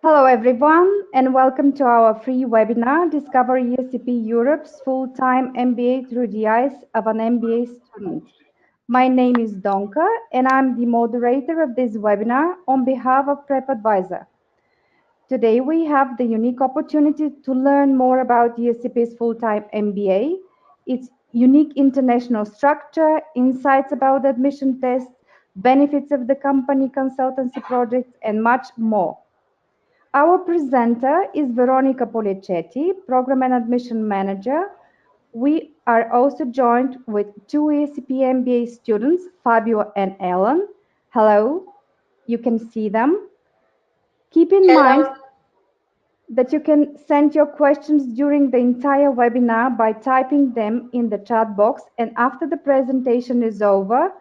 Hello everyone and welcome to our free webinar, Discover ESCP Europe's full-time MBA through the eyes of an MBA student. My name is Donka and I'm the moderator of this webinar on behalf of PrepAdviser. Today we have the unique opportunity to learn more about ESCP's full-time MBA, its unique international structure, insights about the admission test, benefits of the company consultancy projects, and much more. Our presenter is Veronica Policetti, Program and Admission Manager. We are also joined with two ESCP MBA students, Fabio and Ellen. Hello, you can see them. Keep in mind Hello. that you can send your questions during the entire webinar by typing them in the chat box, and after the presentation is over,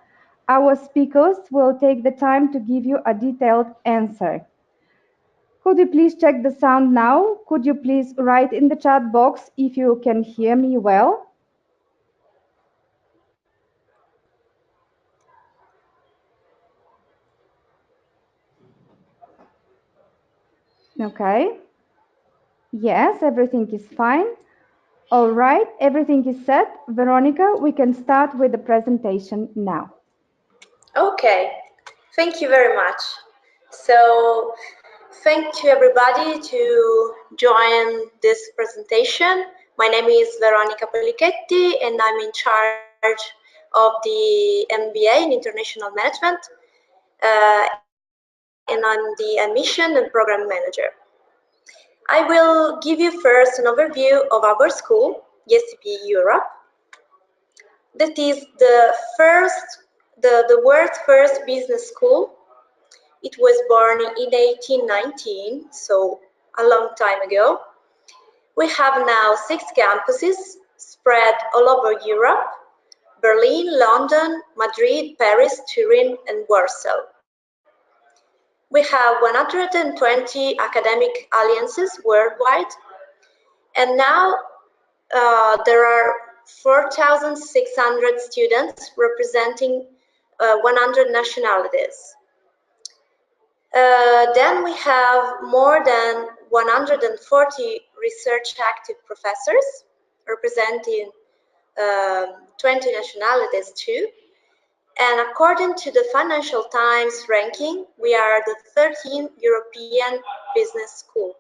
our speakers will take the time to give you a detailed answer. Could you please check the sound now? Could you please write in the chat box if you can hear me well? Okay. Yes, everything is fine. All right, everything is set. Veronica, we can start with the presentation now. Okay, thank you very much. So, thank you everybody to join this presentation. My name is Veronica Policetti and I'm in charge of the MBA in International Management and I'm the admission and program manager. I will give you first an overview of our school, ESCP Europe. That is the world's first business school. It was born in 1819, so a long time ago. We have now 6 campuses spread all over Europe: Berlin, London, Madrid, Paris, Turin, and Warsaw. We have 120 academic alliances worldwide, and now there are 4,600 students representing 100 nationalities. Then we have more than 140 research active professors representing 20 nationalities too. And according to the Financial Times ranking, we are the 13th European business school.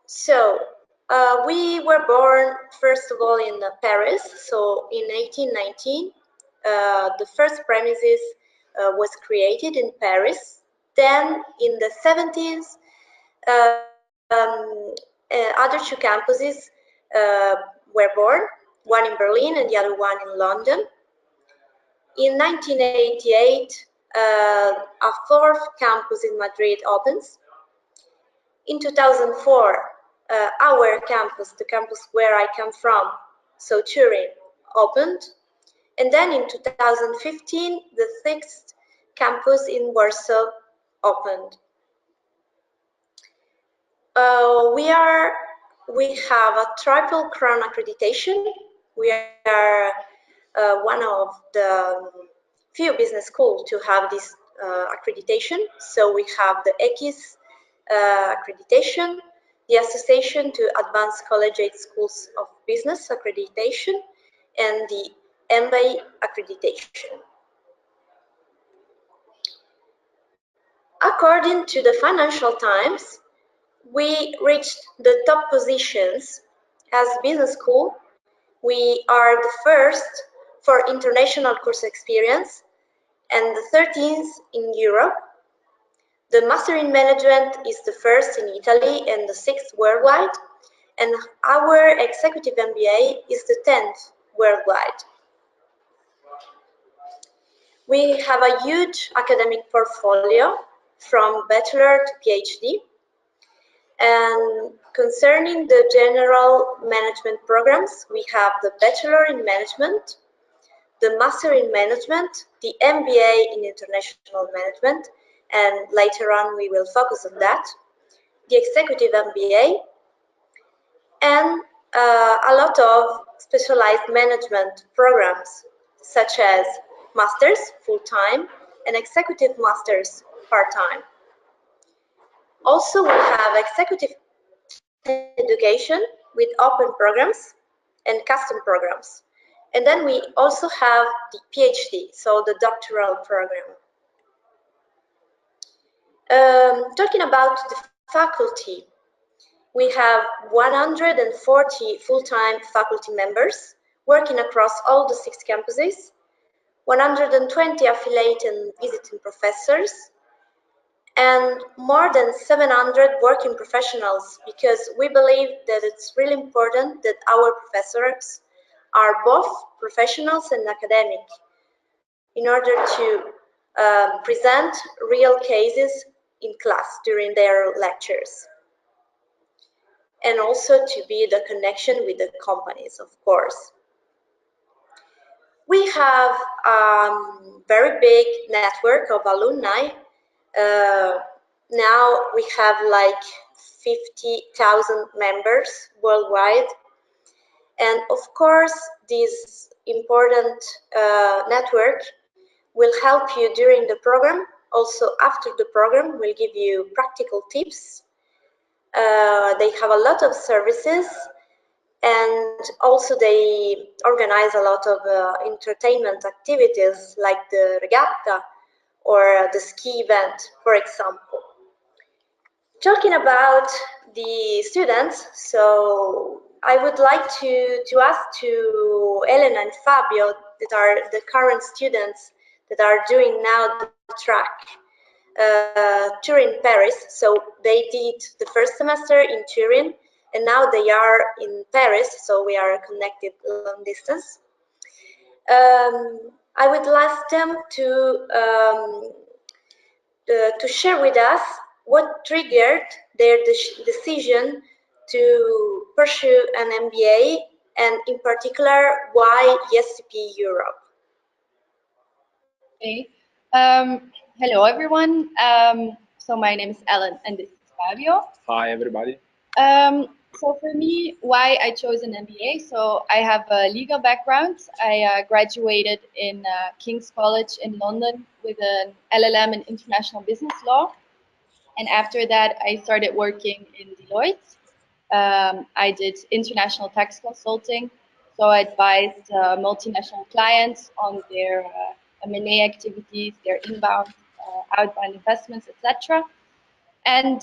So we were born, first of all, in Paris. So in 1819, the first premises was created in Paris. Then in the 70s, other 2 campuses were born, one in Berlin and the other one in London. In 1988, a 4th campus in Madrid opens. In 2004, our campus, the campus where I come from, so Turin, opened. And then in 2015, the 6th campus in Warsaw opened. We have a triple crown accreditation. We are one of the few business schools to have this accreditation. So we have the EQUIS accreditation, the Association to Advanced Collegiate Schools of Business accreditation, and the MBA accreditation. According to the Financial Times, we reached the top positions as business school. We are the first for international course experience and the 13th in Europe. The Master in Management is the first in Italy and the 6th worldwide, and our Executive MBA is the 10th worldwide. We have a huge academic portfolio from bachelor to PhD. And concerning the general management programs, we have the Bachelor in Management, the Master in Management, the MBA in International Management, and later on we will focus on that, the Executive MBA, and a lot of specialized management programs, such as Masters full-time and Executive Masters part-time. Also, we have executive education with open programs and custom programs. And then we also have the PhD, so the doctoral program. Talking about the faculty, we have 140 full-time faculty members working across all the 6 campuses, 120 affiliate and visiting professors, and more than 700 working professionals, because we believe that it's really important that our professors are both professionals and academic in order to present real cases in class during their lectures, and also to be the connection with the companies, of course. We have a very big network of alumni. Now we have like 50,000 members worldwide. And of course, this important network will help you during the program. Also, after the program, we'll give you practical tips. They have a lot of services, and also they organize a lot of entertainment activities like the regatta or the ski event, for example. Talking about the students, so I would like to ask to Elena and Fabio, that are the current students that are doing now the track Turin Paris. So they did the first semester in Turin, and now they are in Paris, so we are connected long distance. I would ask them to share with us what triggered their decision to pursue an MBA, and in particular, why ESCP Europe. Okay. Hello, everyone. So my name is Ellen, and this is Fabio. Hi, everybody. So for me, why I chose an MBA? So I have a legal background. I graduated in King's College in London with an LLM in international business law. And after that, I started working in Deloitte. I did international tax consulting. So I advised multinational clients on their M&A activities, their inbound, outbound investments, etc. And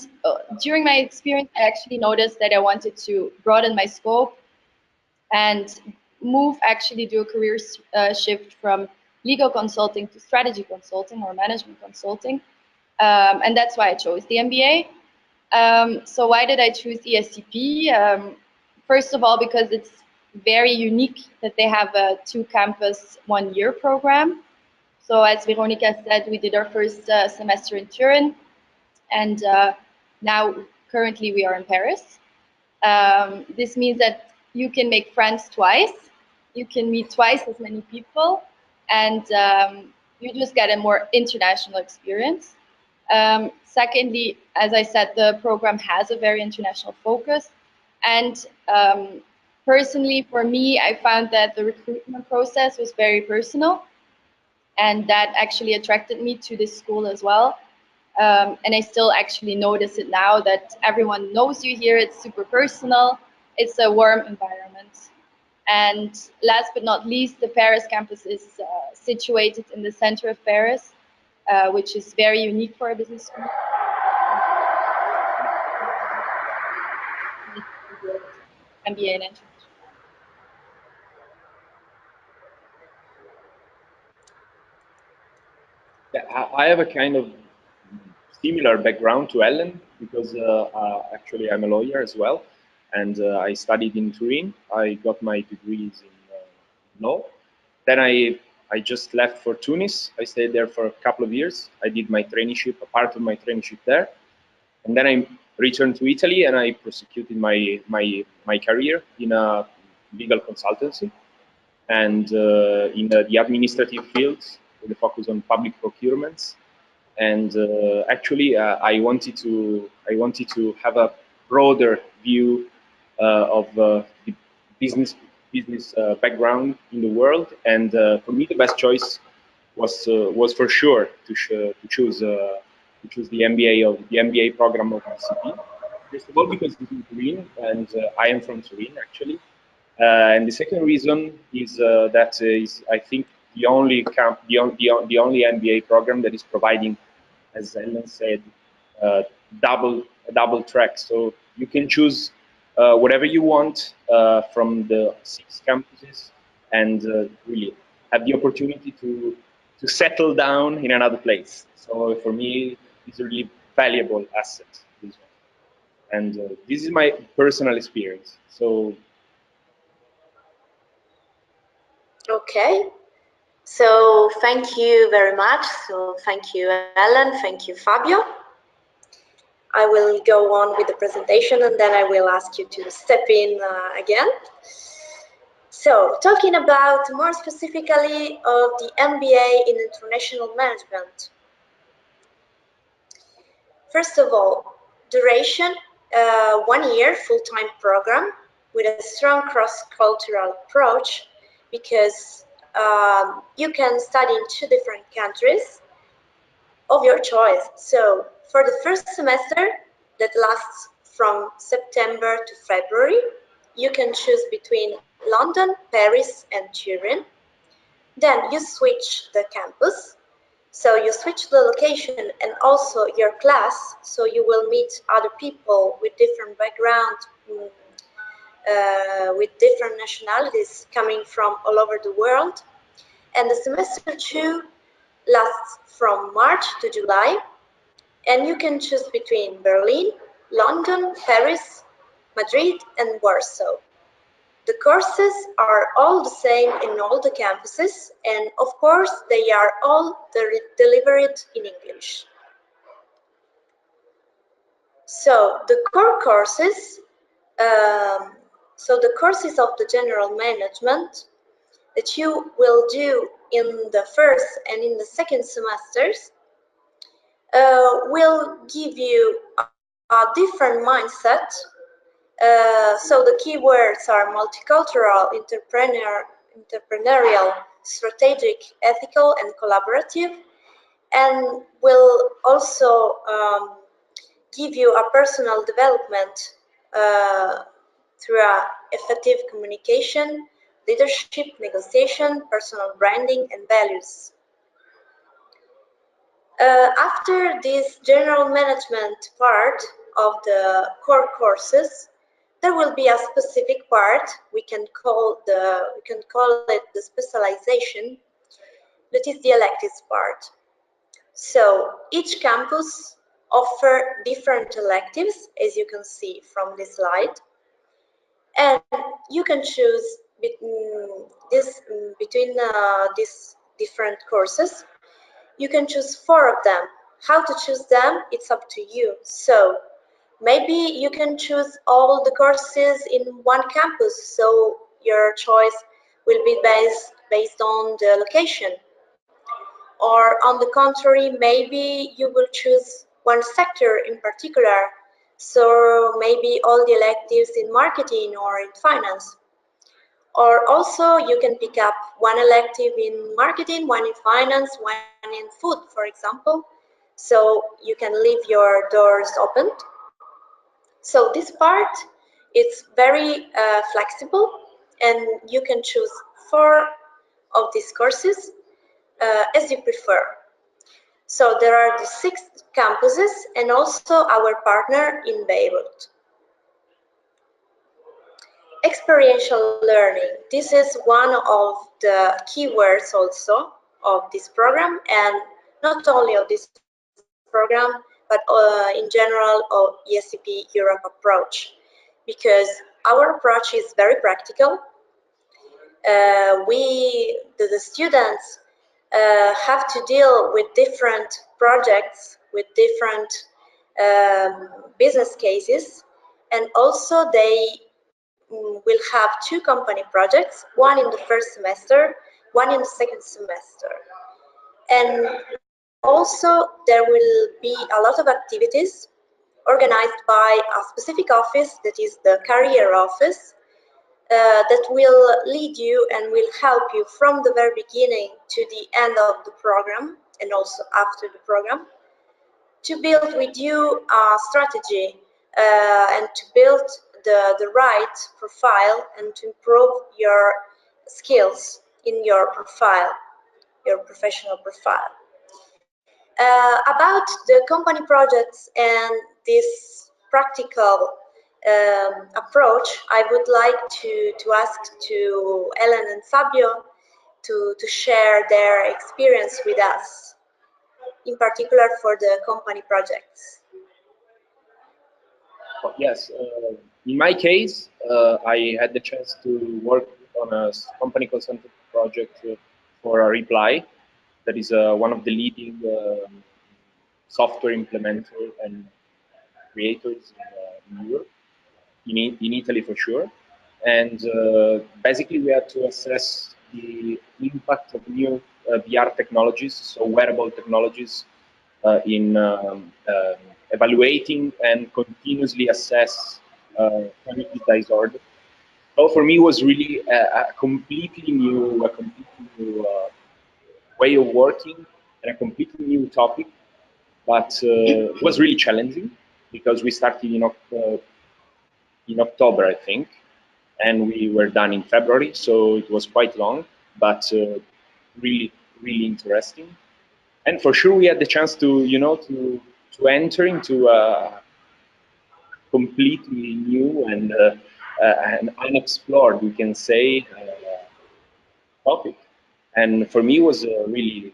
during my experience, I actually noticed that I wanted to broaden my scope and do a career shift from legal consulting to strategy consulting or management consulting. And that's why I chose the MBA. So why did I choose ESCP? First of all, because it's very unique that they have a 2-campus 1-year program. So as Veronica said, we did our first semester in Turin, and now currently we are in Paris. This means that you can make friends twice, you can meet twice as many people, and you just get a more international experience. Secondly, as I said, the program has a very international focus, and personally for me, I found that the recruitment process was very personal, and that actually attracted me to this school as well. And I still actually notice it now that everyone knows you here. It's super personal. It's a warm environment. And last but not least, the Paris campus is situated in the center of Paris, which is very unique for a business school. MBA and international. Yeah, I have a kind of similar background to Ellen, because actually I'm a lawyer as well, and I studied in Turin. I got my degrees in law. Then I just left for Tunis. I stayed there for a couple of years. I did my traineeship, a part of my traineeship there, and then I returned to Italy and I prosecuted my career in a legal consultancy and in the administrative fields with a focus on public procurements. And actually, I wanted to have a broader view of the business background in the world. And for me, the best choice was for sure to choose to choose the MBA program of ECP. First of all, because it's in Turin, and I am from Turin actually. And the second reason is that is, I think, the only the only MBA program that is providing, as Ellen said, uh, a double track. So you can choose whatever you want from the 6 campuses, and really have the opportunity to settle down in another place. So for me, it's a really valuable asset. This one. And this is my personal experience. So Okay. So thank you very much. So thank you, Ellen. Thank you, Fabio. I will go on with the presentation and then I will ask you to step in again. So talking about more specifically of the MBA in International Management. First of all, duration, 1 year full-time program with a strong cross-cultural approach, because you can study in 2 different countries of your choice. So for the first semester that lasts from September to February, you can choose between London, Paris, and Turin. Then you switch the campus. So you switch the location and also your class, so you will meet other people with different backgrounds, with different nationalities coming from all over the world. And the semester 2 lasts from March to July, and you can choose between Berlin, London, Paris, Madrid, and Warsaw. The courses are all the same in all the campuses, and of course they are all delivered in English. So the core courses, the courses of the general management that you will do in the first and in the second semesters will give you a different mindset. So the keywords are multicultural, entrepreneurial, strategic, ethical, and collaborative, and will also give you a personal development through effective communication, leadership, negotiation, personal branding, and values. After this general management part of the core courses, there will be a specific part we can call it the specialization, that is the electives part. So each campus offer different electives, as you can see from this slide, and you can choose between these different courses. You can choose 4 of them. How to choose them, it's up to you. So maybe you can choose all the courses in one campus, so your choice will be based on the location. Or on the contrary, maybe you will choose one sector in particular, so maybe all the electives in marketing or in finance. Or also you can pick up one elective in marketing, one in finance, one in food, for example. So you can leave your doors open. So this part, it's very flexible, and you can choose 4 of these courses as you prefer. So there are the 6 campuses and also our partner in Beirut. Experiential learning. This is one of the keywords also of this program, and not only of this program, but in general of ESCP Europe approach, because our approach is very practical. The students have to deal with different projects, with different business cases, and also they will have 2 company projects, one in the first semester, one in the second semester. And also there will be a lot of activities organized by a specific office, that is the career office, that will lead you and will help you from the very beginning to the end of the program, and also after the program, to build with you a strategy and to build the right profile and to improve your skills in your profile, your professional profile. About the company projects and this practical approach, I would like to ask to Ellen and Fabio to share their experience with us, in particular for the company projects. Yes, in my case, I had the chance to work on a company consultancy project for a reply that is one of the leading software implementer and creators in Europe, in Italy for sure. And basically, we had to assess the impact of new VR technologies, so wearable technologies, in evaluating and continuously assess cognitive disorder. So for me, it was really a completely new way of working and a completely new topic, but it was really challenging because we started in October, I think, and we were done in February, so it was quite long, but really, really interesting. And for sure, we had the chance to enter into a completely new and unexplored, we can say, topic. And for me, it was really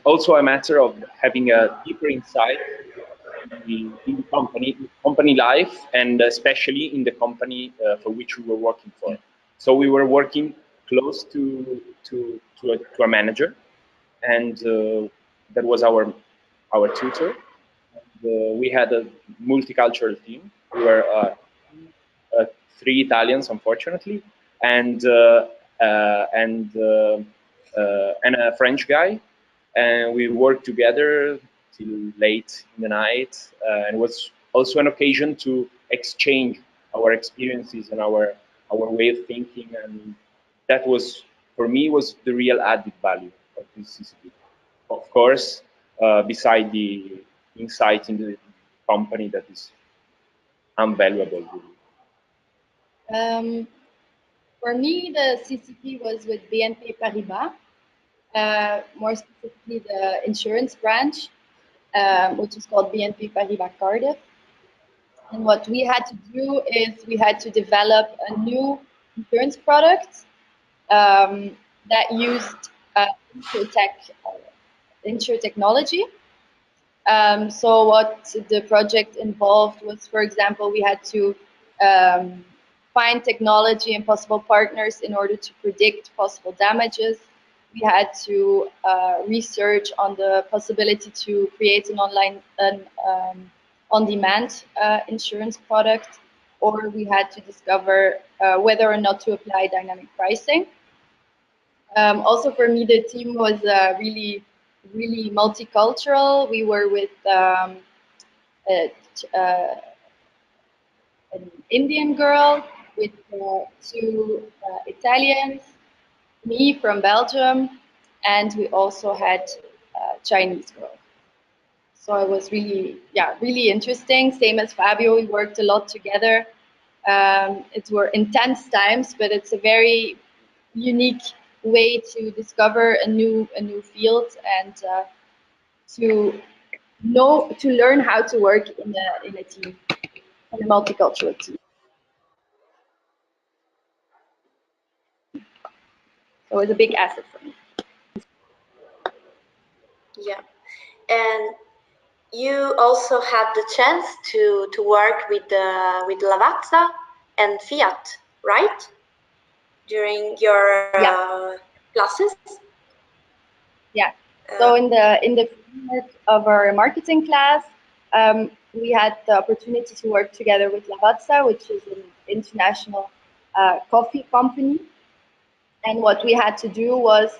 also a matter of having a deeper insight in the company life, and especially in the company for which we were working for. So we were working close to a manager, and that was our tutor. We had a multicultural team. We were three Italians, unfortunately, and and a French guy, and we worked together till late in the night. And it was also an occasion to exchange our experiences and our way of thinking, and that was, for me, was the real added value of this CCP. Of course, beside the insight in the company that is invaluable. Um, for me, the CCP was with BNP Paribas, more specifically the insurance branch, which is called BNP Paribas Cardiff. And what we had to do is we had to develop a new insurance product that used insure technology. So what the project involved was, for example, we had to find technology and possible partners in order to predict possible damages. We had to research on the possibility to create an on-demand insurance product, or we had to discover whether or not to apply dynamic pricing. Also, for me, the team was really multicultural. We were with an Indian girl, with two Italians, me from Belgium, and we also had a Chinese girl. So it was really interesting. Same as Fabio, we worked a lot together. It were intense times, but it's a very unique way to discover a new field and to learn how to work in a team, in a multicultural team. So it was a big asset for me. Yeah, and you also had the chance to work with Lavazza and Fiat, right? During your classes. Yeah. So in the framework of our marketing class, we had the opportunity to work together with Lavazza, which is an international coffee company. And what we had to do was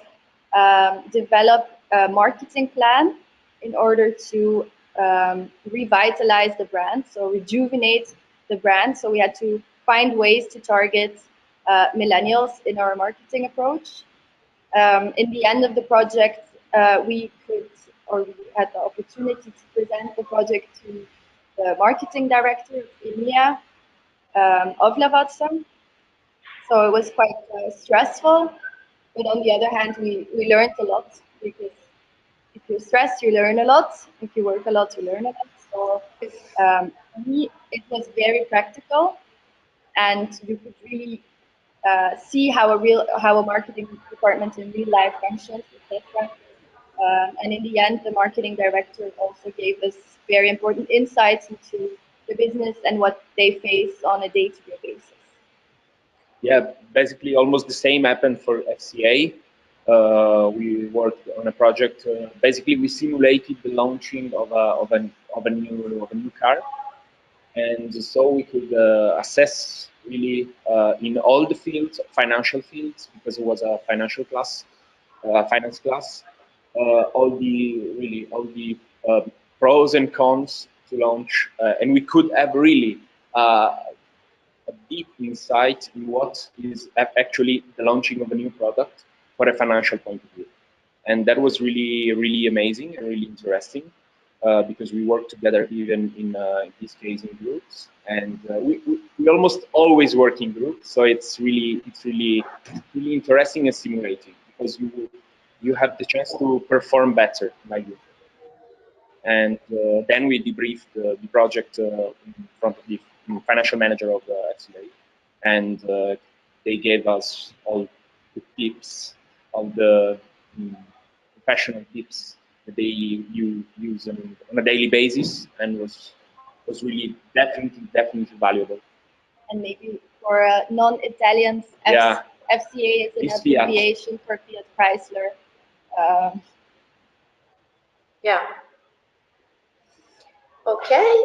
develop a marketing plan in order to revitalize the brand, so rejuvenate the brand. So we had to find ways to target millennials in our marketing approach. In the end of the project, we could or we had the opportunity to present the project to the marketing director of EMEA of Lavazza. So it was quite stressful, but on the other hand, we learned a lot, because if you're stressed, you learn a lot. If you work a lot, you learn a lot. So for me, it was very practical, and you could really see how a marketing department in real life functions, etc. And in the end, the marketing director also gave us very important insights into the business and what they face on a day-to-day basis. Yeah, basically almost the same happened for FCA. We worked on a project. Basically, we simulated the launching of a new car, and so we could assess really in all the fields, financial fields, because it was a financial class, finance class, all the pros and cons to launch, and we could have really a deep insight in what is actually the launching of a new product for a financial point of view. And that was really amazing and really interesting, because we work together even in this case in groups, and we almost always work in groups, so it's really interesting and stimulating, because you have the chance to perform better like you. And then we debriefed the project in front of the financial manager of the FCA, and they gave us all the tips, all the professional tips that they use on a daily basis, and was really definitely valuable. And maybe for non-Italians, Yeah. FCA is an abbreviation for Fiat Chrysler. Yeah. Okay.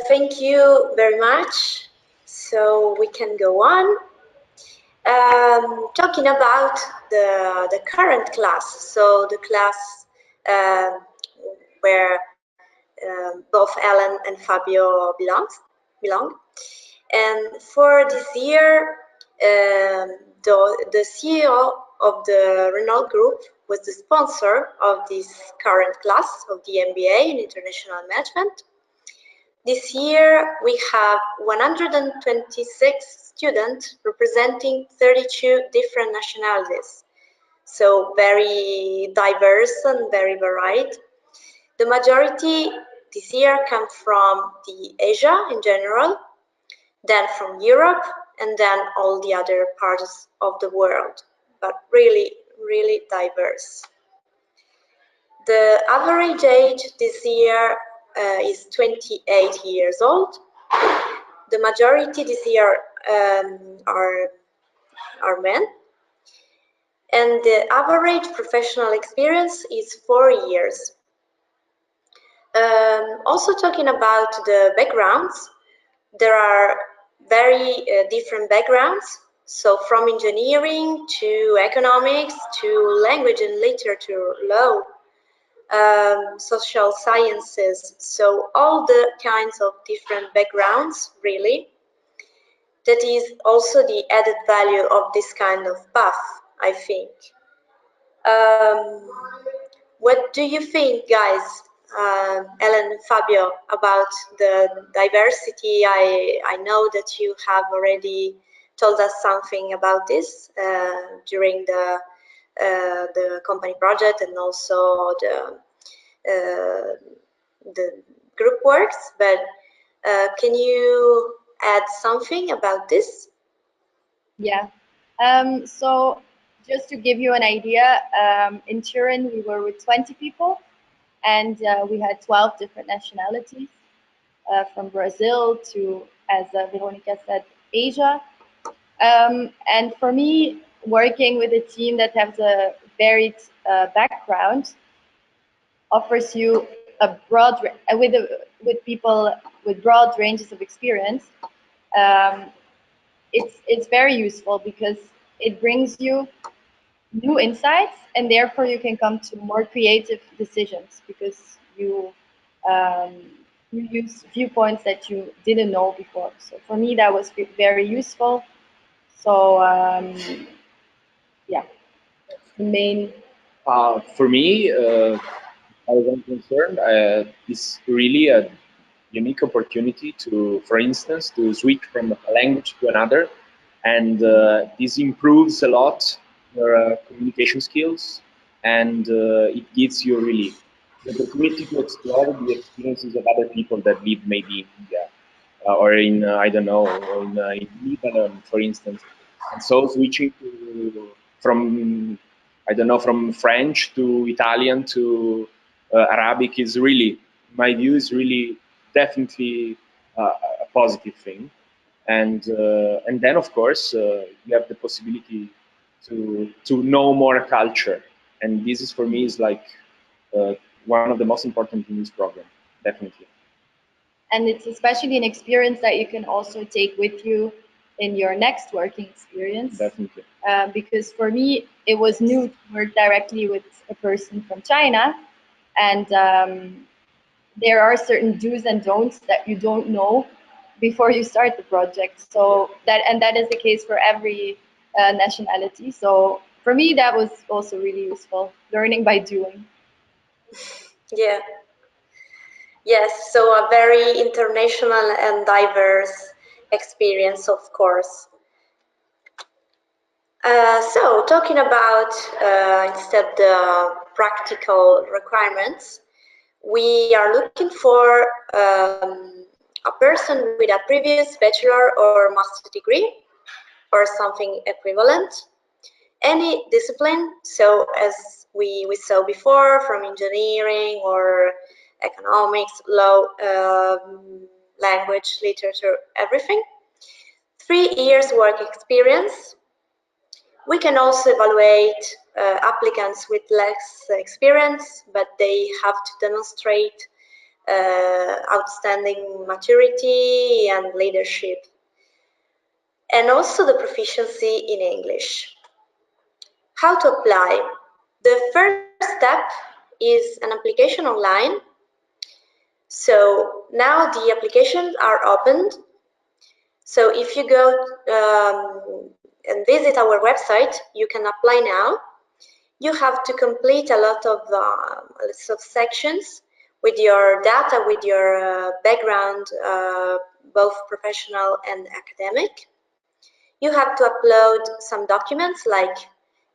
Thank you very much. So we can go on. Talking about the current class, so the class where both Ellen and Fabio belong. And for this year, the CEO of the Renault Group was the sponsor of this current class of the MBA in International Management. This year, we have 126 students representing 32 different nationalities. So very diverse and very varied. The majority this year come from the Asia in general, then from Europe, and then all the other parts of the world, but really diverse. The average age this year is 28 years old. The majority this year are men. And the average professional experience is 4 years. Also talking about the backgrounds, there are very different backgrounds. So from engineering to economics to language and literature, law, social sciences, so all the kinds of different backgrounds, really. That is also the added value of this kind of path, I think. What do you think, guys, Ellen and Fabio, about the diversity? I know that you have already told us something about this during the company project and also the group works, but can you add something about this? Yeah. So just to give you an idea, in Turin we were with 20 people, and we had 12 different nationalities, from Brazil to, as Veronica said, Asia. And for me, working with a team that has a varied background offers you a broad, with people with broad ranges of experience. It's very useful because it brings you new insights, and therefore you can come to more creative decisions because you use viewpoints that you didn't know before. So for me, that was very useful. So yeah, that's the main. For me, as I'm concerned, it's really a unique opportunity to, for instance, to switch from a language to another, and this improves a lot your communication skills, and it gives you really the opportunity to explore the experiences of other people that live maybe in India or in I don't know, or in Lebanon, for instance. And so switching from I don't know, from French to Italian to Arabic is really, in my view, is really definitely a positive thing. And then of course you have the possibility to know more culture, and this is for me is like uh, one of the most important in this program, definitely. And it's especially an experience that you can also take with you in your next working experience. Definitely. Because for me, it was new to work directly with a person from China, and there are certain do's and don'ts that you don't know before you start the project. So that is the case for every nationality. So for me, that was also really useful, learning by doing. Yeah. Yes, so a very international and diverse experience, of course. So talking about instead the practical requirements, we are looking for a person with a previous bachelor or master degree or something equivalent, any discipline. So as we saw before, from engineering or economics, law, language, literature, everything. 3 years work experience. We can also evaluate applicants with less experience, but they have to demonstrate outstanding maturity and leadership, and also the proficiency in English. How to apply? The first step is an application online. So now the applications are opened. So if you go and visit our website, you can apply now. You have to complete a lot of sections with your data, with your background, both professional and academic. You have to upload some documents like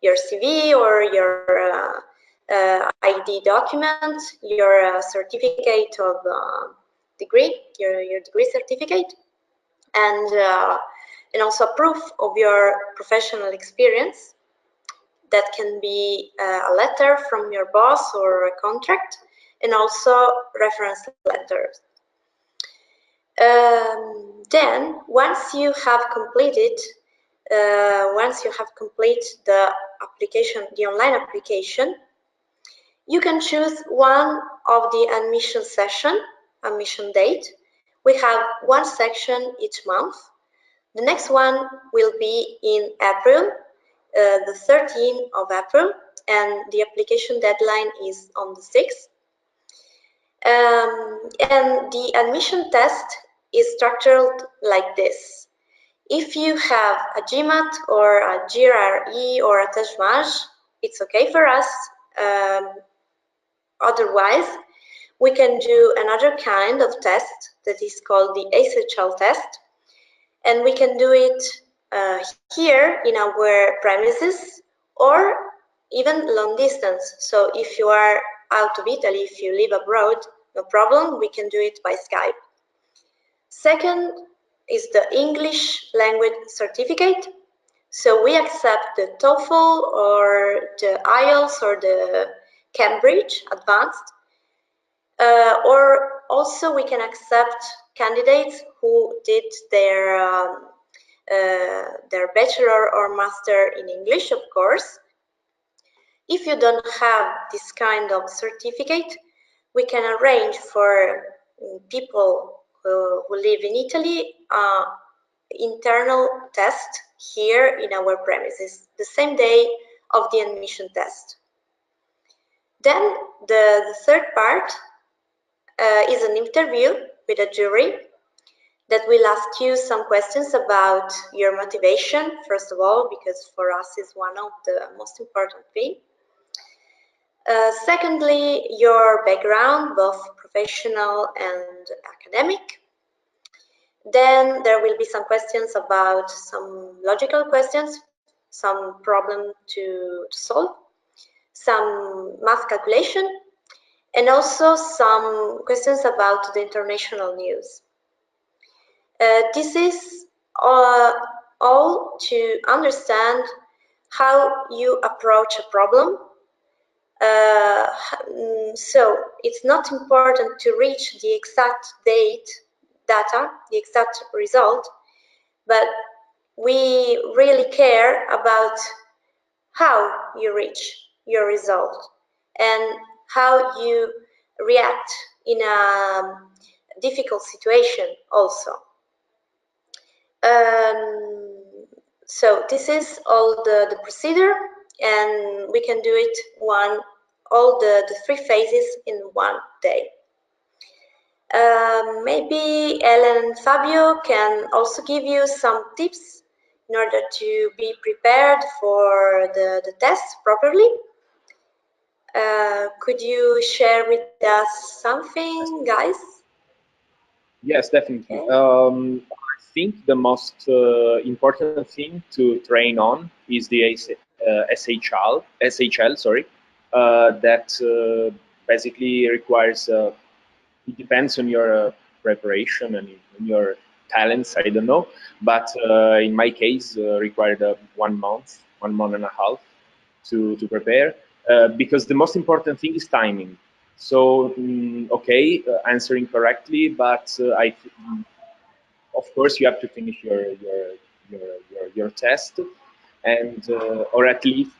your CV or your ID document, your certificate of degree, your degree certificate, and also proof of your professional experience. That can be a letter from your boss or a contract, and also reference letters. Then, once you have completed the application, the online application, you can choose one of the admission date. We have one section each month. The next one will be in April, the 13th of April, and the application deadline is on the 6th. And the admission test is structured like this. If you have a GMAT or a GRE or a TESMAJ, it's okay for us. Otherwise, we can do another kind of test that is called the ASHL test, and we can do it here in our premises or even long distance. So if you are out of Italy, if you live abroad, no problem, we can do it by Skype. Second is the English language certificate. So we accept the TOEFL or the IELTS or the Cambridge Advanced. Or also we can accept candidates who did their bachelor or master in English, of course. If you don't have this kind of certificate, we can arrange for people who live in Italy internal test here in our premises, the same day of the admission test. Then the third part is an interview with a jury that will ask you some questions about your motivation, first of all, because for us is one of the most important things. Secondly, your background, both professional and academic. Then there will be some questions about some logical questions, some problem to solve, some math calculation, and also some questions about the international news. This is all to understand how you approach a problem. So it's not important to reach the exact data, the exact result, but we really care about how you reach your result and how you react in a difficult situation also. So this is all the procedure, and we can do it all the 3 phases in one day. Maybe Ellen and Fabio can also give you some tips in order to be prepared for the test properly. Could you share with us something, guys? Yes, definitely. Okay. I think the most important thing to train on is the SHL, sorry, that basically requires, it depends on your preparation and on your talents, I don't know, but in my case, required 1 month, 1 month and a half to prepare, because the most important thing is timing. So, okay, answering correctly, but of course you have to finish your test, and or at least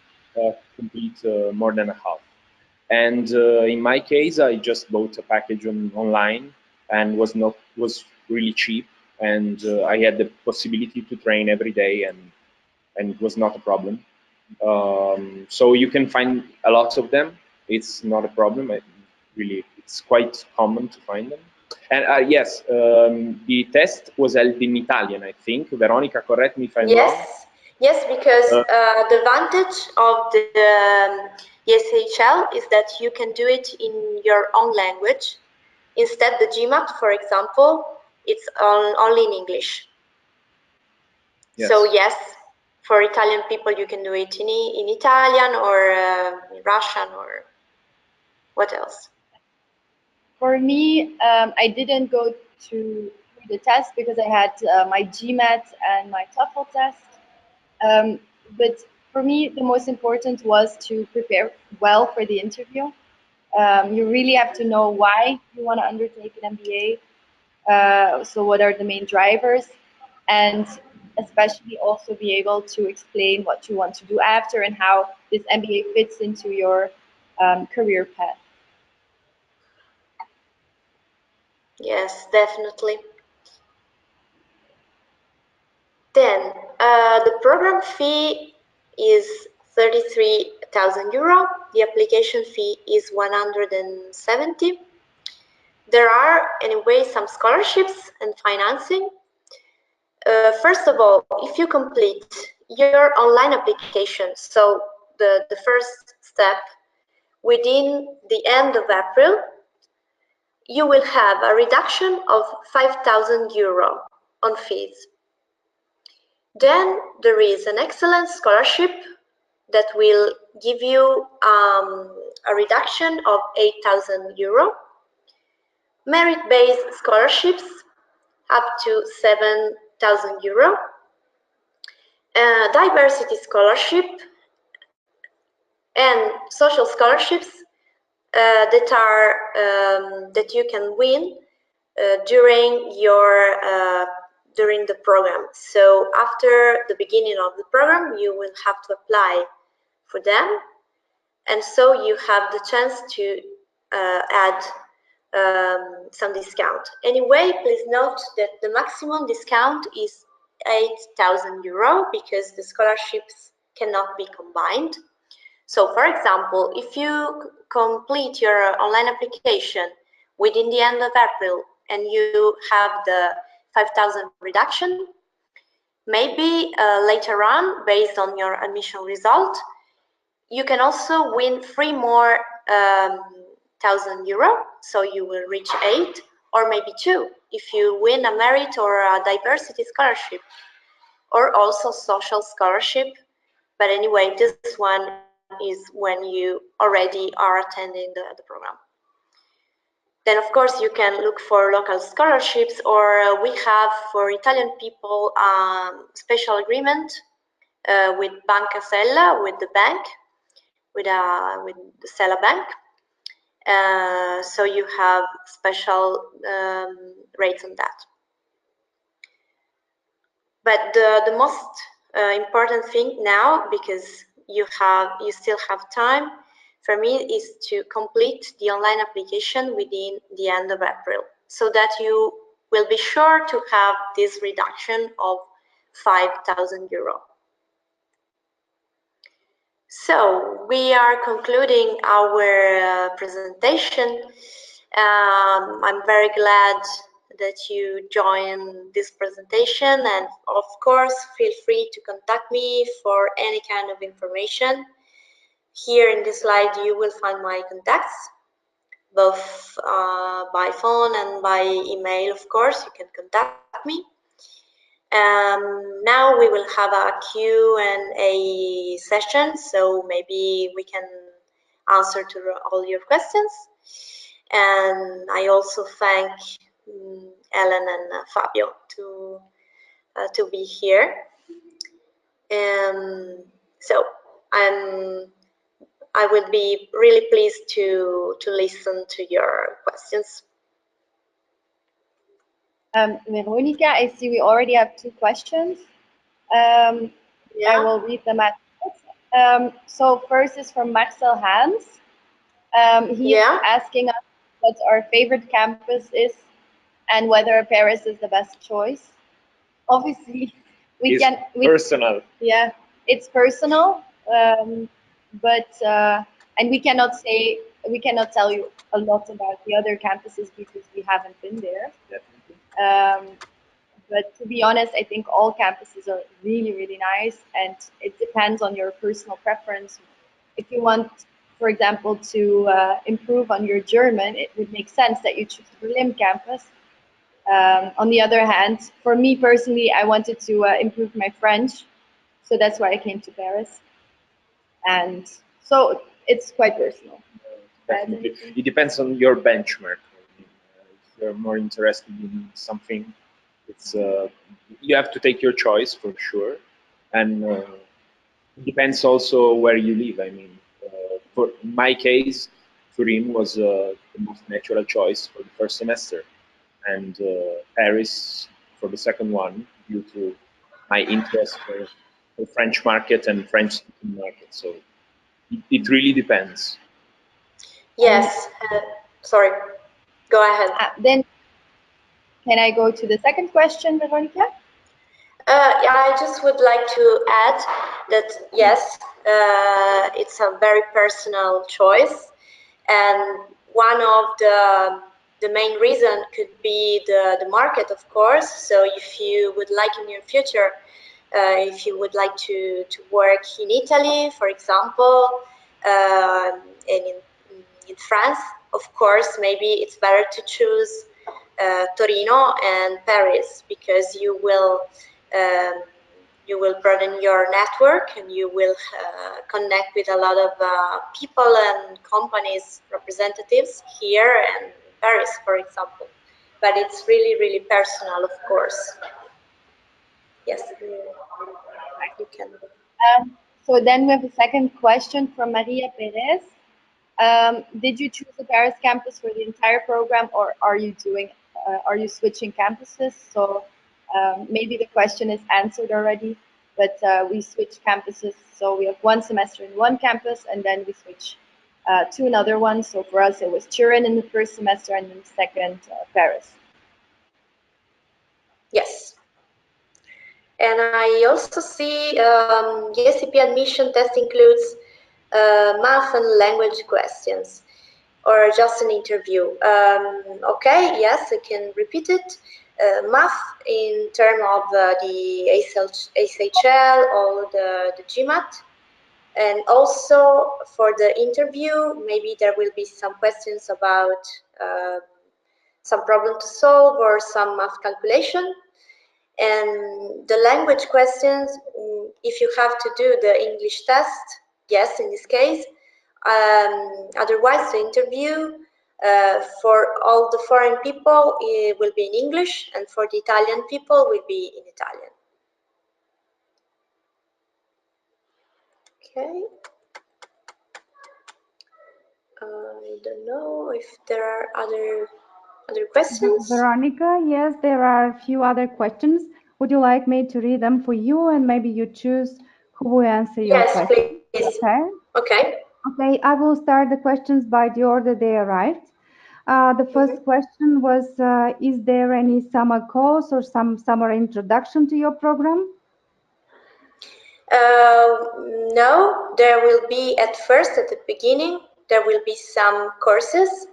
complete more than a half. And in my case, I just bought a package online, and was really cheap, and I had the possibility to train every day, and it was not a problem. So you can find a lot of them. It's not a problem. It's quite common to find them. And yes, the test was held in Italian, I think. Veronica, correct me if I'm wrong. Yes, because the advantage of the ESHL is that you can do it in your own language. Instead, the GMAT, for example, it's only in English. Yes. So yes, for Italian people, you can do it in Italian or in Russian or what else? For me, I didn't go through the test because I had my GMAT and my TOEFL test. But for me, the most important was to prepare well for the interview. You really have to know why you want to undertake an MBA. So what are the main drivers? And especially also be able to explain what you want to do after and how this MBA fits into your career path. Yes, definitely. Then the program fee is 33,000 euro. The application fee is 170. There are anyway some scholarships and financing. First of all, if you complete your online application, so the first step, within the end of April, you will have a reduction of 5,000 euro on fees. Then there is an excellent scholarship that will give you a reduction of 8,000 euro. Merit-based scholarships up to 7,000 euro. Diversity scholarship and social scholarships that you can win during the program. So after the beginning of the program, you will have to apply for them, and so you have the chance to add some discount. Anyway, please note that the maximum discount is 8,000 euro because the scholarships cannot be combined. So, for example, if you complete your online application within the end of April and you have the 5,000 reduction, maybe later on, based on your admission result, you can also win 3 more €1,000, so you will reach 8, or maybe 2 if you win a merit or a diversity scholarship, or also social scholarship. But anyway, this one is when you already are attending the program. Then, of course, you can look for local scholarships, or we have for Italian people special agreement with Banca Sella, with the bank, with the Sella Bank. So you have special rates on that. But the most important thing now, because you still have time, for me, is to complete the online application within the end of April, so that you will be sure to have this reduction of €5,000. So we are concluding our presentation. I'm very glad that you joined this presentation, and of course feel free to contact me for any kind of information. Here in this slide you will find my contacts, both by phone and by email. Of course, you can contact me. Now we will have a Q&A session, so maybe we can answer to all your questions. And I also thank Ellen and Fabio to be here. So I will be really pleased to listen to your questions. Veronica, I see we already have 2 questions. I will read them out. So first is from Marcel Hans. He's asking us what our favorite campus is and whether Paris is the best choice. Obviously, personal. Yeah, it's personal, but and we cannot tell you a lot about the other campuses because we haven't been there. Definitely. But to be honest, I think all campuses are really, really nice, and it depends on your personal preference. If you want, for example, to improve on your German, it would make sense that you choose the Berlin campus. On the other hand, for me personally, I wanted to improve my French, so that's why I came to Paris. And so it's quite personal. Definitely. It depends on your benchmark. If you're more interested in something, it's you have to take your choice for sure, and it depends also where you live. I mean, for my case, Turin was the most natural choice for the first semester, and Paris for the second one, due to my interest for the French market and French-speaking market. So it really depends. Yes. Sorry. Go ahead. Then, can I go to the second question, Veronica? Yeah, I just would like to add that yes, it's a very personal choice, and one of the main reason could be the market, of course. So if you would like in your future, if you would like to work in Italy, for example, and in France, of course, maybe it's better to choose Torino and Paris, because you will broaden your network, and you will connect with a lot of people and companies representatives here and Paris, for example. But it's really, really personal, of course. Yes, you can. So then we have a second question from Maria Perez. Did you choose the Paris campus for the entire program, or are you switching campuses? So maybe the question is answered already, but we switch campuses. So we have one semester in one campus, and then we switch to another one. So for us, it was Turin in the first semester, and then the second, Paris. Yes. And I also see the ESCP admission test includes math and language questions, or just an interview. Okay, yes, I can repeat it. Math in terms of the SHL or the GMAT, And also for the interview, maybe there will be some questions about some problem to solve or some math calculation. And the language questions, if you have to do the English test, yes, in this case. Otherwise, the interview for all the foreign people, it will be in English, and for the Italian people will be in Italian. Okay. I don't know if there are other questions. Veronica, yes, there are a few other questions. Would you like me to read them for you, and maybe you choose who will answer your question? Yes, please. Okay. Okay. Okay, I will start the questions by the order they arrived. The first question was, is there any summer course or some summer introduction to your program? No, there will be at the beginning, there will be some courses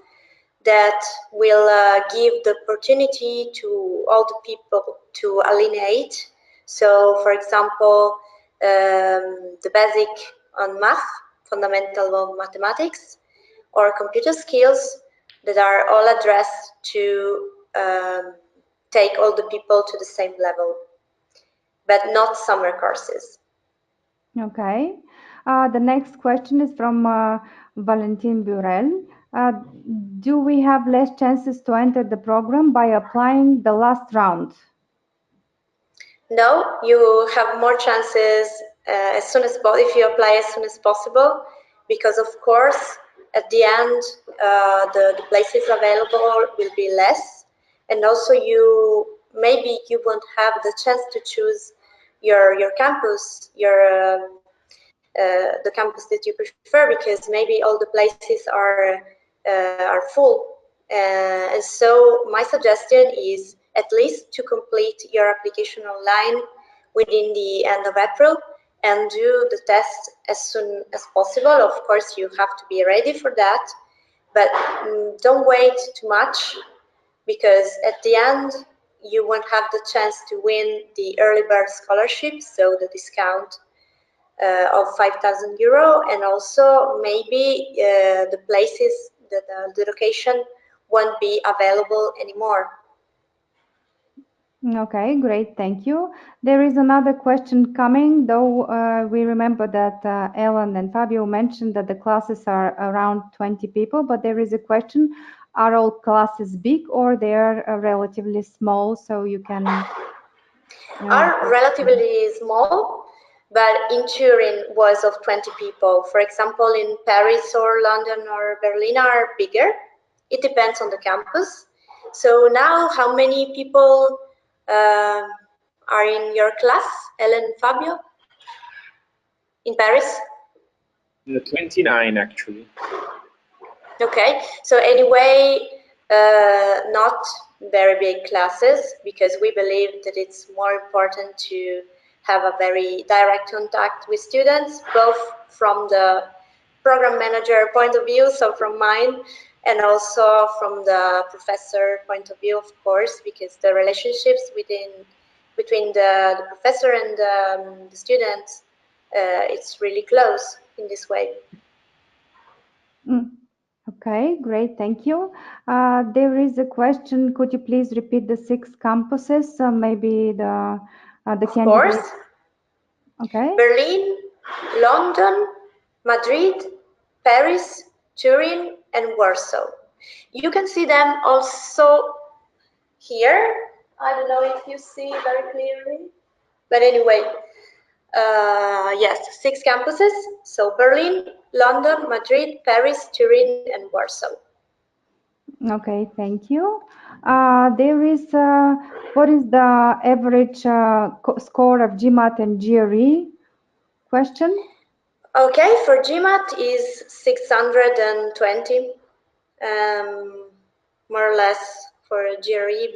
that will give the opportunity to all the people to alienate. So, for example, the basic on math, fundamental of mathematics, or computer skills that are all addressed to take all the people to the same level, but not summer courses. Okay. The next question is from Valentin Burel. Do we have less chances to enter the program by applying the last round? No, you have more chances as soon as if you apply as soon as possible, because of course at the end the places available will be less, and also maybe you won't have the chance to choose your campus, the campus that you prefer, because maybe all the places are full. And so my suggestion is at least to complete your application online within the end of April and do the test as soon as possible. Of course, you have to be ready for that, but don't wait too much, because at the end you won't have the chance to win the early bird scholarship, so the discount of €5,000, and also maybe the places, the location won't be available anymore. Okay, great, thank you. There is another question coming, though we remember that Ellen and Fabio mentioned that the classes are around 20 people, but there is a question, are all classes big or they are relatively small, so you can... Are relatively small, but in Turin was of 20 people. For example, in Paris or London or Berlin are bigger. It depends on the campus. So now, how many people are in your class, Ellen and Fabio, in Paris? 29, actually. Okay, so anyway, not very big classes, because we believe that it's more important to have a very direct contact with students, both from the program manager point of view, so from mine, and also from the professor point of view, of course, because the relationships between the professor and the students, it's really close in this way. Okay, great, thank you. There is a question, could you please repeat the 6 campuses, maybe the Of candidates? course. Okay. Berlin, London, Madrid, Paris, Turin, and Warsaw. You can see them also here. I don't know if you see very clearly, but anyway, yes, 6 campuses. So Berlin, London, Madrid, Paris, Turin, and Warsaw. Okay, thank you. There is, what is the average score of GMAT and GRE? Question? Okay, for GMAT is 620, more or less. For GRE,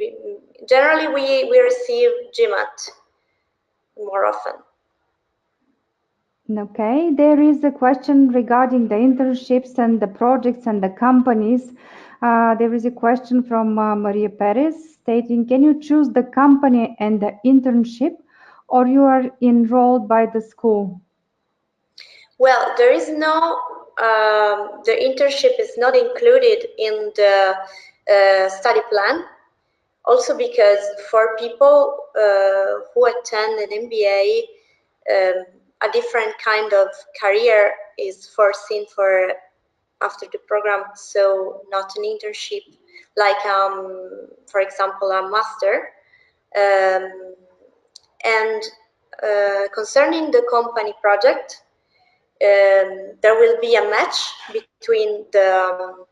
generally we receive GMAT more often. Okay, there is a question regarding the internships and the projects and the companies. There is a question from Maria Perez stating, can you choose the company and the internship, or you are enrolled by the school? Well, there is no, the internship is not included in the study plan. Also because for people who attend an MBA, a different kind of career is foreseen for after the program, so not an internship like, for example, a master. And concerning the company project, there will be a match between the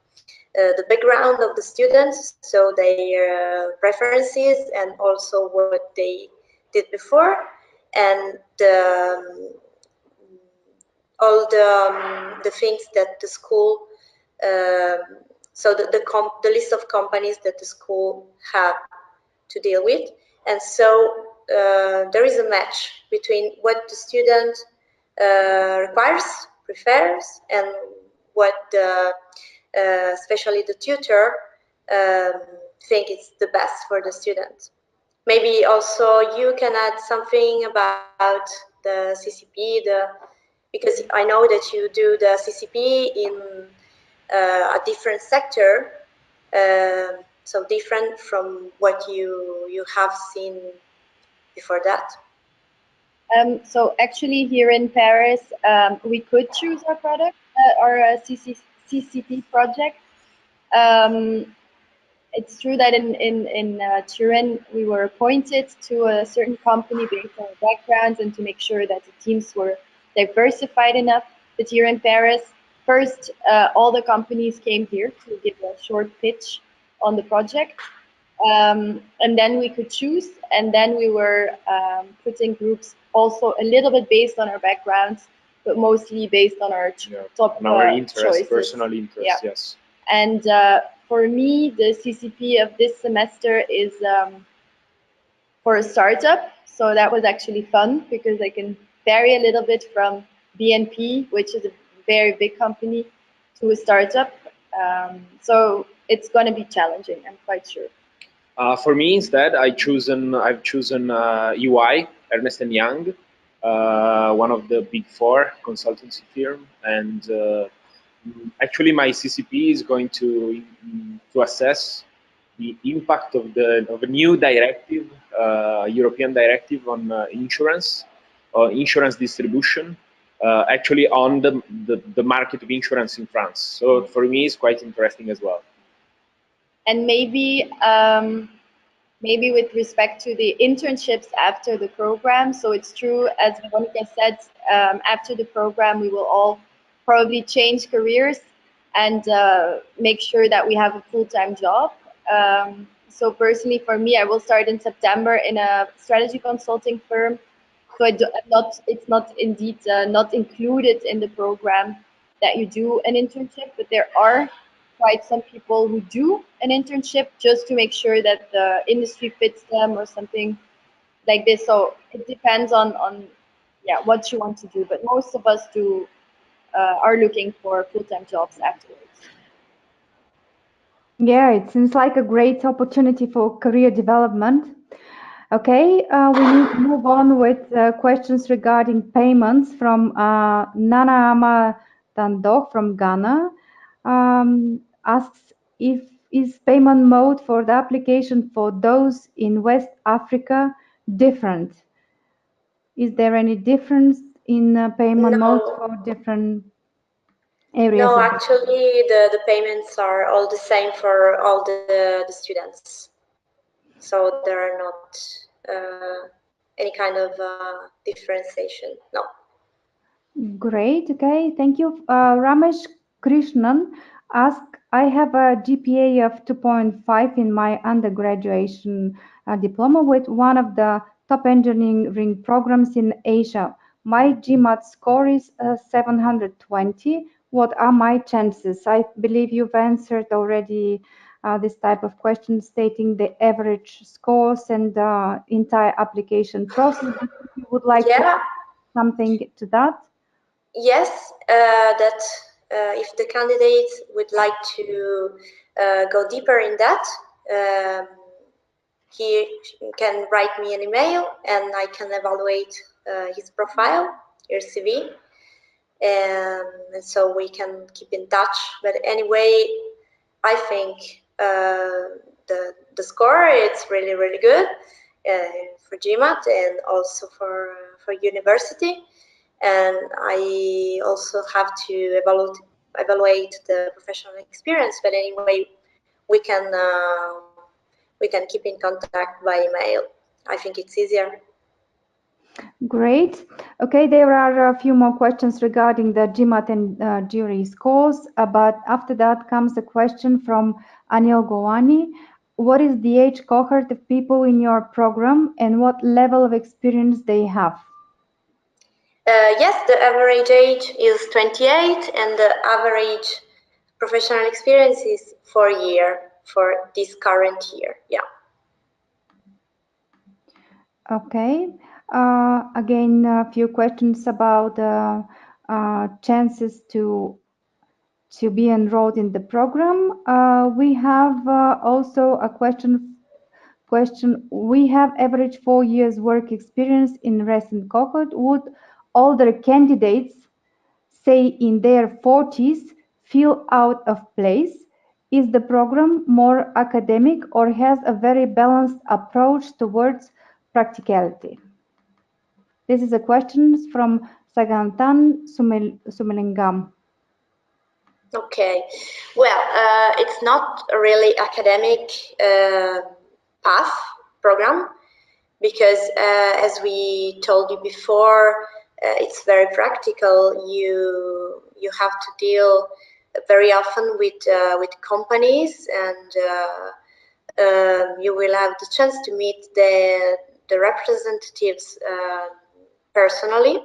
background of the students, so their preferences and also what they did before, and all the things that the school, so the list of companies that the school have to deal with. And so there is a match between what the student requires, prefers, and what especially the tutor think is the best for the student. Maybe also you can add something about the CCP, because I know that you do the CCP in a different sector, so different from what you have seen before that. So actually here in Paris, we could choose our product, our CCP project. It's true that in Turin, we were appointed to a certain company based on our backgrounds and to make sure that the teams were diversified enough. But here in Paris, first, all the companies came here to give a short pitch on the project. And then we could choose, and then we were putting groups also a little bit based on our backgrounds, but mostly based on our top on our interest, choices. Personal interest, yes. And for me, the CCP of this semester is for a startup. So that was actually fun because I can vary a little bit from BNP, which is a very big company, to a startup. So it's going to be challenging, I'm quite sure. For me, instead, I've chosen UI, Ernst & Young, one of the big four consultancy firm, and actually my CCP is going to assess the impact of a new directive, European directive on insurance distribution, actually on the market of insurance in France. So for me, it's quite interesting as well. And maybe with respect to the internships after the program. So it's true, as Monica said, after the program, we will all probably change careers and make sure that we have a full-time job. So personally, for me, I will start in September in a strategy consulting firm. So it's not indeed not included in the program that you do an internship, but there are quite some people who do an internship just to make sure that the industry fits them or something like this. So it depends on what you want to do, but most of us are looking for full-time jobs afterwards. Yeah, it seems like a great opportunity for career development. Okay, we need to move on with questions regarding payments from Nana Ama Dandok from Ghana. Asks if is payment mode for the application for those in West Africa different? Is there any difference in payment modes for different areas? No, actually, the payments are all the same for all the students. So there are not any kind of differentiation. No. Great. Okay. Thank you. Ramesh Krishnan asked, I have a GPA of 2.5 in my undergraduation diploma with one of the top engineering programs in Asia. My GMAT score is 720. What are my chances? I believe you've answered already this type of question, stating the average scores and the entire application process. But if you would like to add something to that? Yes, that if the candidate would like to go deeper in that, he can write me an email and I can evaluate his profile, your CV. and so we can keep in touch. But anyway, I think the score it's really good for GMAT and also for university. And I also have to evaluate the professional experience. But anyway, we can keep in contact by email. I think it's easier. Great. Okay, there are a few more questions regarding the GMAT and jury scores, but after that comes a question from Anil Gowani. What is the age cohort of people in your program and what level of experience they have? Yes, the average age is 28 and the average professional experience is 4 years for this current year. Yeah. Okay. Again, a few questions about chances to be enrolled in the program. We have also a question. We have average 4 years work experience in recent cohort. Would older candidates, say in their 40s, feel out of place? Is the program more academic or has a very balanced approach towards practicality? This is a question from Sagantan Sumelingam. Okay, well, it's not a really academic path program because as we told you before, it's very practical. You have to deal very often with companies, and you will have the chance to meet the representatives personally.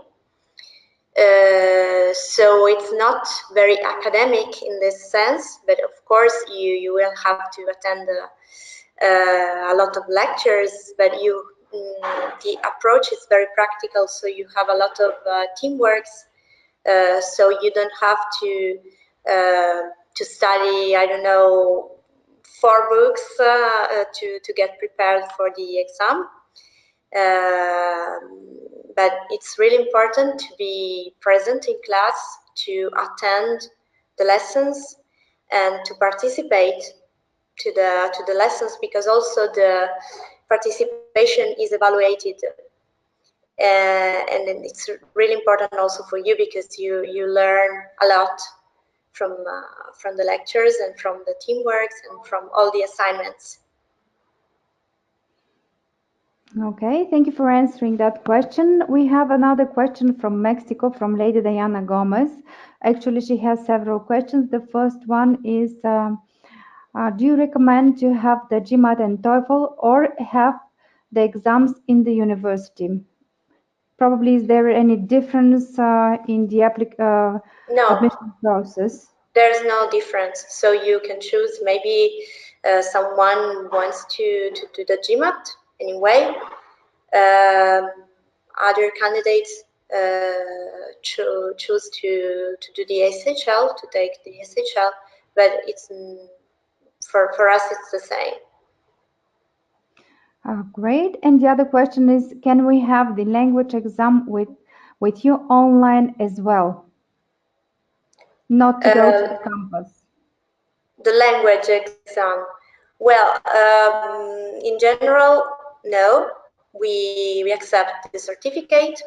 So it's not very academic in this sense, but of course you will have to attend a lot of lectures, but the approach is very practical, so you have a lot of teamworks, so you don't have to study, I don't know, 4 books to get prepared for the exam. But it's really important to be present in class, to attend the lessons, and to participate to the lessons, because also the participation is evaluated, and it's really important also for you because you learn a lot from the lectures and from the teamworks and from all the assignments. Okay, thank you for answering that question. We have another question from Mexico, from Lady Diana Gomez. Actually, she has several questions. The first one is, do you recommend to have the GMAT and TOEFL or have the exams in the university? Probably, is there any difference in the admission process? There's no difference. So you can choose, maybe someone wants to do the GMAT anyway. Other candidates choose to do the SHL, to take the SHL, but it's for us it's the same. Great. And the other question is, can we have the language exam with you online as well? Not to go to the campus. The language exam. Well, in general, no. We accept the certificate,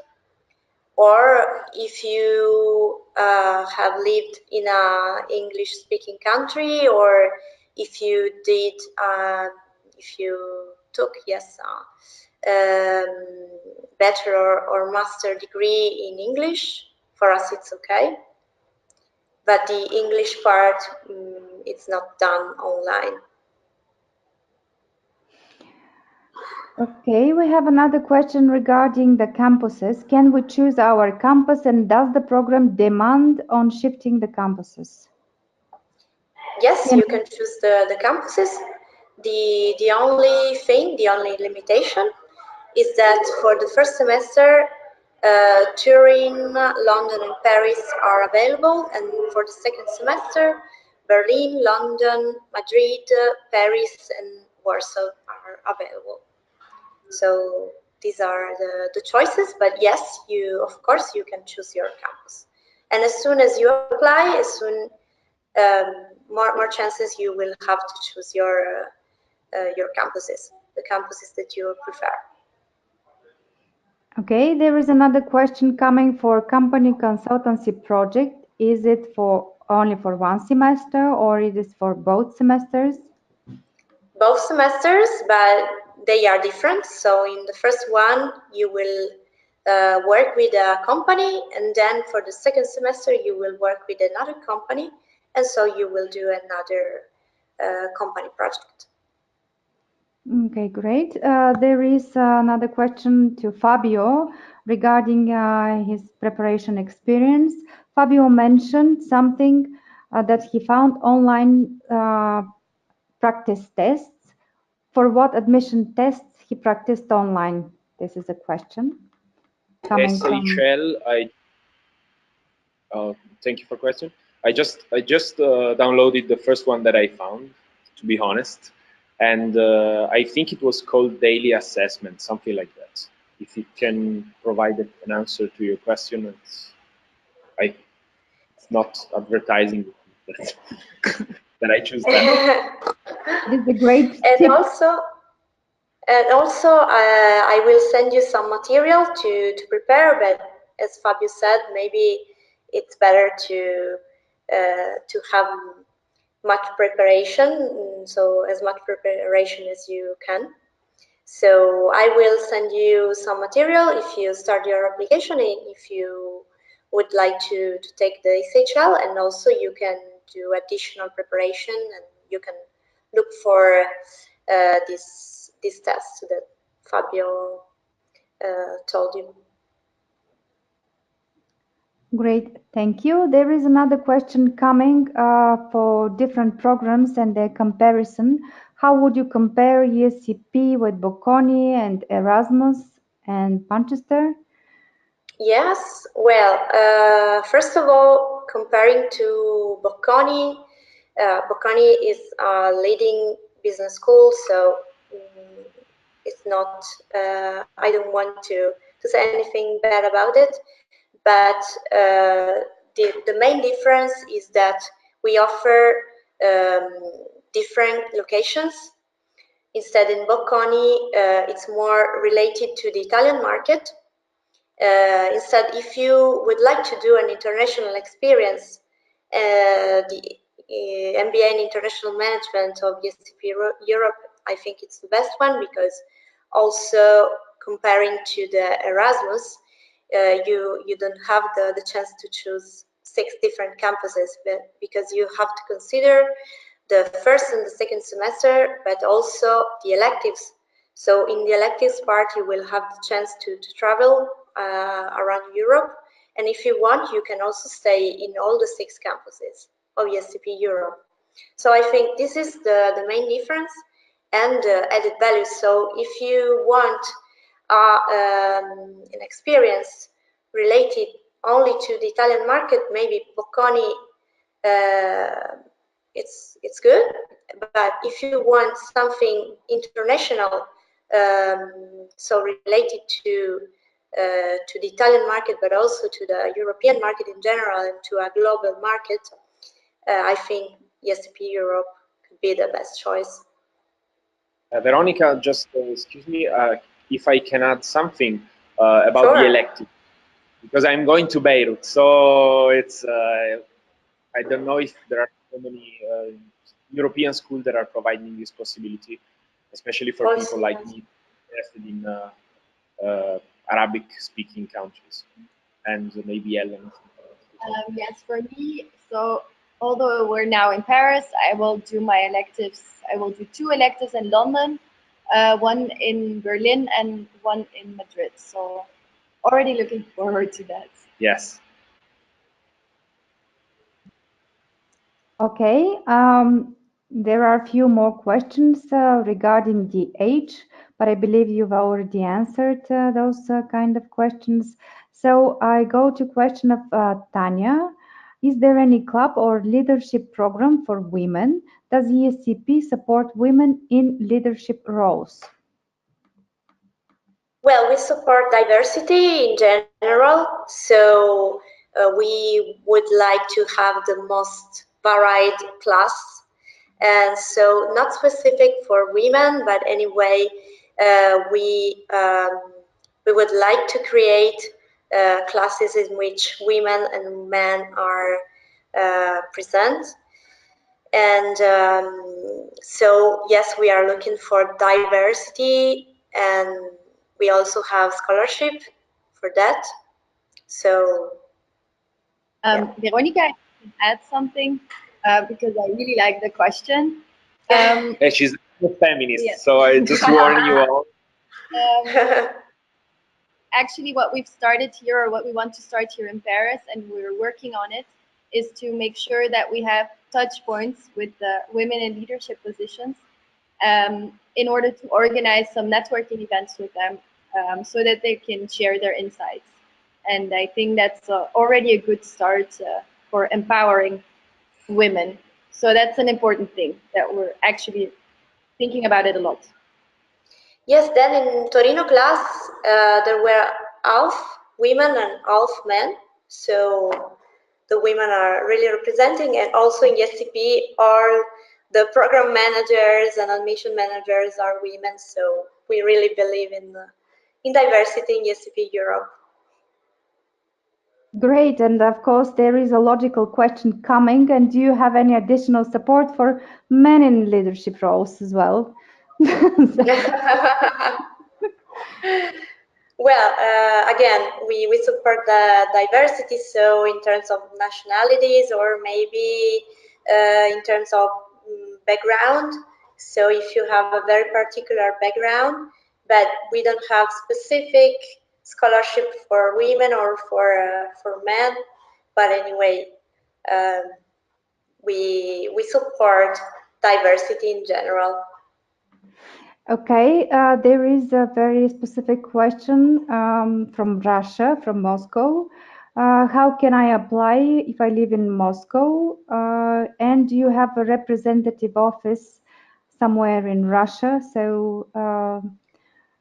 or if you have lived in a English-speaking country, or if you did, if you took, yes, bachelor or master degree in English, for us it's okay. But the English part, it's not done online. Okay, we have another question regarding the campuses. Can we choose our campus, and does the program demand on shifting the campuses? Yes, you can choose the campuses. The only thing, the only limitation is that for the first semester, Turin, London and Paris are available, and for the second semester, Berlin, London, Madrid, Paris and Warsaw are available. So these are the choices, but yes, of course you can choose your campus. And as soon as you apply, more chances you will have to choose your campuses, the campuses that you prefer. Okay, there is another question coming for Company Consultancy Project. Is it for only for one semester or it is for both semesters? Both semesters, but they are different. So in the first one, you will work with a company, and then for the second semester, you will work with another company, and so you will do another company project. Okay, great. There is another question to Fabio regarding his preparation experience. Fabio mentioned something that he found online practice tests. For what admission tests he practiced online? This is a question coming from. SHL, thank you for question. I just downloaded the first one that I found, to be honest, and I think it was called daily assessment, something like that. If it can provide an answer to your question, it's not advertising that I choose that. This is a great and tip. also, I will send you some material to prepare, but as Fabio said, maybe it's better to have much preparation, so as much preparation as you can. So I will send you some material if you start your application, if you would like to take the SHL, and also you can do additional preparation, and you can look for this test that Fabio told you. Great, thank you. There is another question coming for different programs and their comparison. How would you compare ESCP with Bocconi and Erasmus and Manchester? Yes, well, first of all, comparing to Bocconi, Bocconi is a leading business school, so it's not, I don't want to say anything bad about it, but the main difference is that we offer different locations. Instead, in Bocconi, it's more related to the Italian market. Instead, if you would like to do an international experience, the MBA in International Management of ESCP Europe, I think it's the best one, because also comparing to the Erasmus, you don't have the chance to choose 6 different campuses, because you have to consider the first and the second semester, but also the electives. So in the electives part, you will have the chance to travel around Europe, and if you want, you can also stay in all the 6 campuses of ESCP Europe. So I think this is the main difference and added value. So if you want an experience related only to the Italian market, maybe Bocconi it's good, but if you want something international, so related to the Italian market, but also to the European market in general and to a global market, I think ESCP Europe could be the best choice. Veronica, just excuse me, if I can add something about Sure. the elective, because I'm going to Beirut, so it's I don't know if there are so many European schools that are providing this possibility, especially for people like me interested in Arabic-speaking countries and maybe Ellen. Yes, for me, so although we're now in Paris, I will do my electives. I will do 2 electives in London, one in Berlin and one in Madrid. So already looking forward to that. Yes. Okay, there are a few more questions regarding the age, but I believe you've already answered those kind of questions. So I go to question of Tanya. Is there any club or leadership program for women? Does ESCP support women in leadership roles? Well, we support diversity in general, so we would like to have the most varied class, and so not specific for women, but anyway, we would like to create classes in which women and men are present. And so yes, we are looking for diversity, and we also have scholarship for that. So Veronica, I can add something because I really like the question. Yeah, she's a feminist, Yes. so I just warn you all. Actually, what we've started here, or what we want to start here in Paris, and we're working on it, is to make sure that we have touch points with the women in leadership positions in order to organize some networking events with them so that they can share their insights. And I think that's already a good start for empowering women. So that's an important thing that we're actually thinking about it a lot. Yes, then in Torino class, there were half women and half men. So the women are really representing, and also in ESCP, all the program managers and admission managers are women. So we really believe in diversity in ESCP Europe. Great, and of course there is a logical question coming, and do you have any additional support for men in leadership roles as well? Well, again, we support the diversity, so in terms of nationalities or maybe in terms of background. So if you have a very particular background, but we don't have specific scholarship for women or for men, but anyway, we support diversity in general. Okay, there is a very specific question from Russia, from Moscow. How can I apply if I live in Moscow? And do you have a representative office somewhere in Russia? So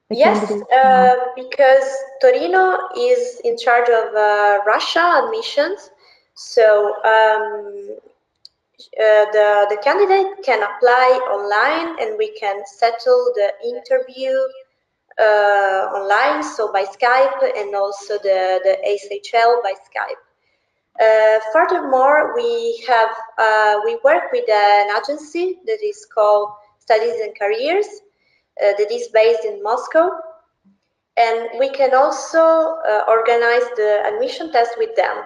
the yes, candidate. because Torino is in charge of Russia admissions, so the candidate can apply online, and we can settle the interview online, so by Skype, and also the SHL by Skype. Furthermore, we work with an agency that is called Studies and Careers, that is based in Moscow, and we can also organize the admission test with them.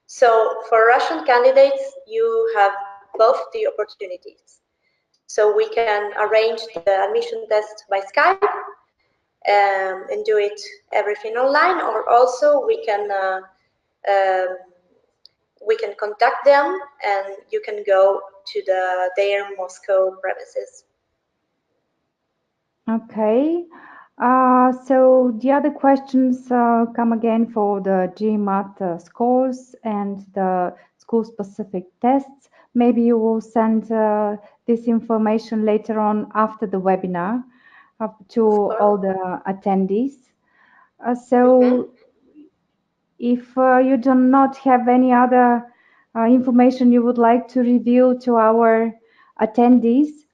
So for Russian candidates, you have both the opportunities. So we can arrange the admission test by Skype and do it everything online, or also we can contact them, and you can go to their Moscow premises. Okay. So the other questions come again for the GMAT scores and the school-specific tests. Maybe you will send this information later on after the webinar to all the attendees. So if you do not have any other information you would like to reveal to our attendees,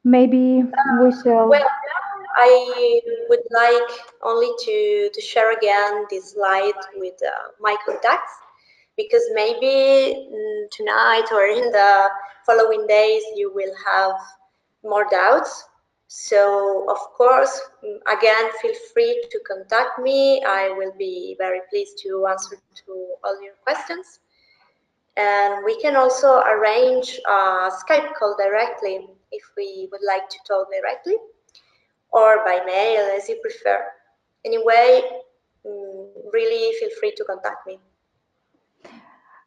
maybe we shall. Well, I would like only to share again this slide with my contacts, because maybe tonight or in the following days you will have more doubts. So of course, again, feel free to contact me. I will be very pleased to answer to all your questions. And we can also arrange a Skype call directly if we would like to talk directly, or by mail, as you prefer. Anyway, really feel free to contact me.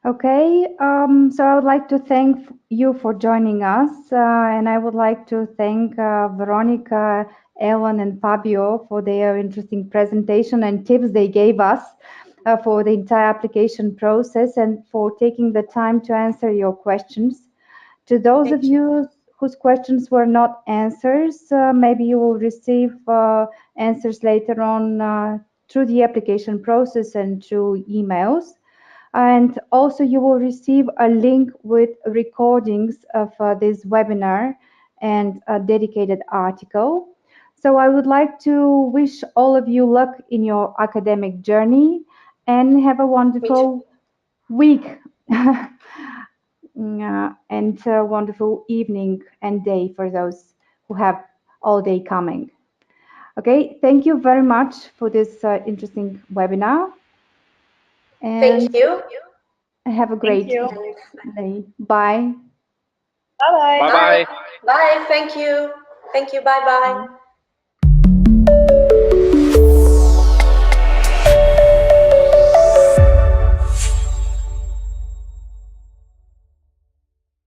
Okay, so I would like to thank you for joining us, and I would like to thank Veronica, Ellen, and Fabio for their interesting presentation and tips they gave us for the entire application process, and for taking the time to answer your questions. To those of you whose questions were not answers, maybe you will receive answers later on through the application process and through emails. And also you will receive a link with recordings of this webinar and a dedicated article. So I would like to wish all of you luck in your academic journey and have a wonderful week. And a wonderful evening and day for those who have all day coming. Okay, thank you very much for this interesting webinar. And Thank you. have a Thank great you. day. Bye. Bye-bye. Bye bye. Bye. Bye. Thank you. Thank you. Bye bye.